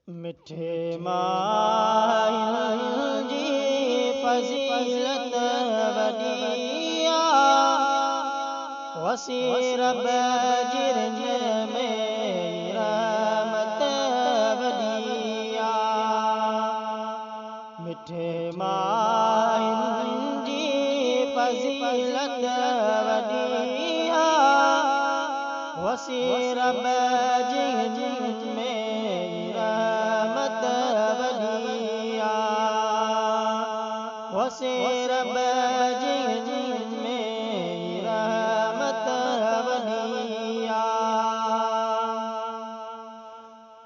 मिठे माहिन जी फज़ीलत वॾी आहे, वसी रब जिरन में रहमत वॾी आहे। मिठे माहिन जी फज़ीलत वॾी आहे, वसी रब जिरन में वसी रब जिरन में रहमत वॾी आहे।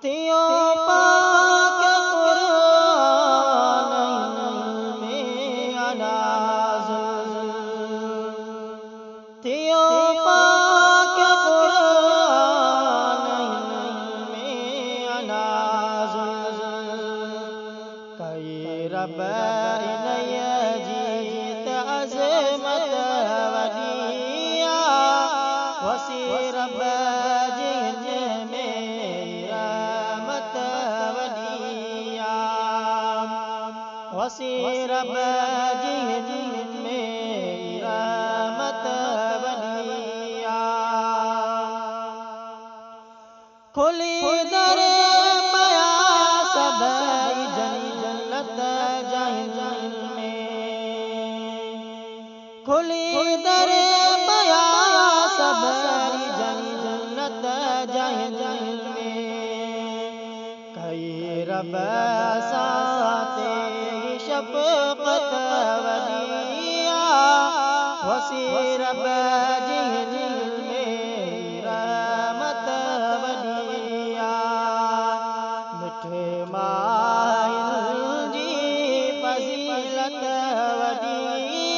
थियो पाक क़ुरान में नाज़िल, थियो पाक क़ुरान में नाज़िल, कई रब अज़मत वॾी आहे, वसी रब जिरन में रहमत वॾी आहे, वसी रब जिरन में रहमत वॾी आहे। खुली दर पया सभई जन्नत जहन में, खुली दर पया सभई जन्नत जहन में, कई रब साते शफ़क़त वॾी आहे, वसी रब जिरन में रहमत वॾी आहे। मिठे माहिन जी फज़ीलत वॾी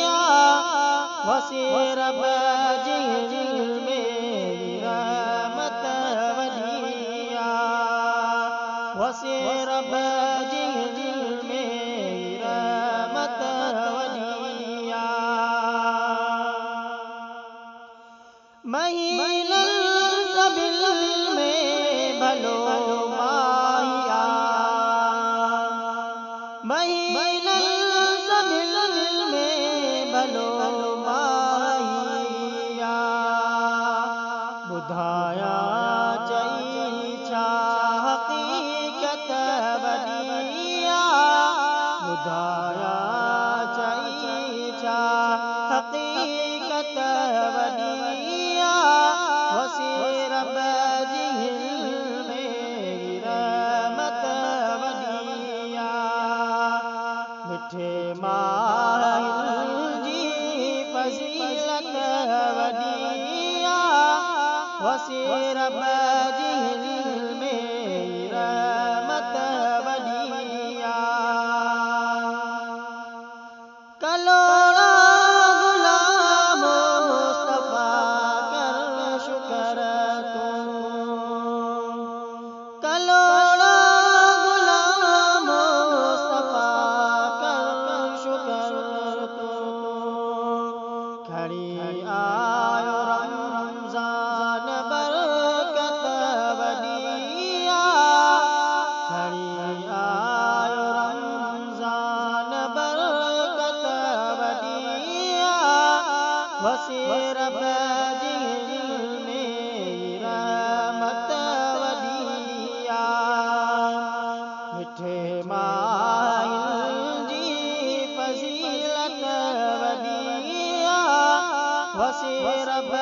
आहे, वसी रब जिरन में रहमत वॾी आहे, वसी रब जिरन में रहमत वॾी आहे। महीनन सभिल में भलो माहिया, महीनन सभिल में भलो माहिया, ॿुधाया चई छा हक़ीक़त वॾी आहे, ॿुधाया चई छा हक़ीक़त वॾी आहे, वसी रब जिरन में रहमत वॾी आहे। मिठे माहिन जी फज़ीलत वॾी आहे, वसी रब जिरन में रहमत वॾी आहे। कलोड़ा गुलाम मुस्तफ़ा कर शुक्र तूं, कलोड़ा गुलाम मुस्तफ़ा कर शुक्र तूं, खणी आयो रमज़ान बरकत वॾी आहे, खणी आयो रमज़ान बरकत वॾी आहे, वसी रब जिरन में रहमत वॾी आहे। मिठे माहिन जी फज़ीलत वॾी आहे, वसी रब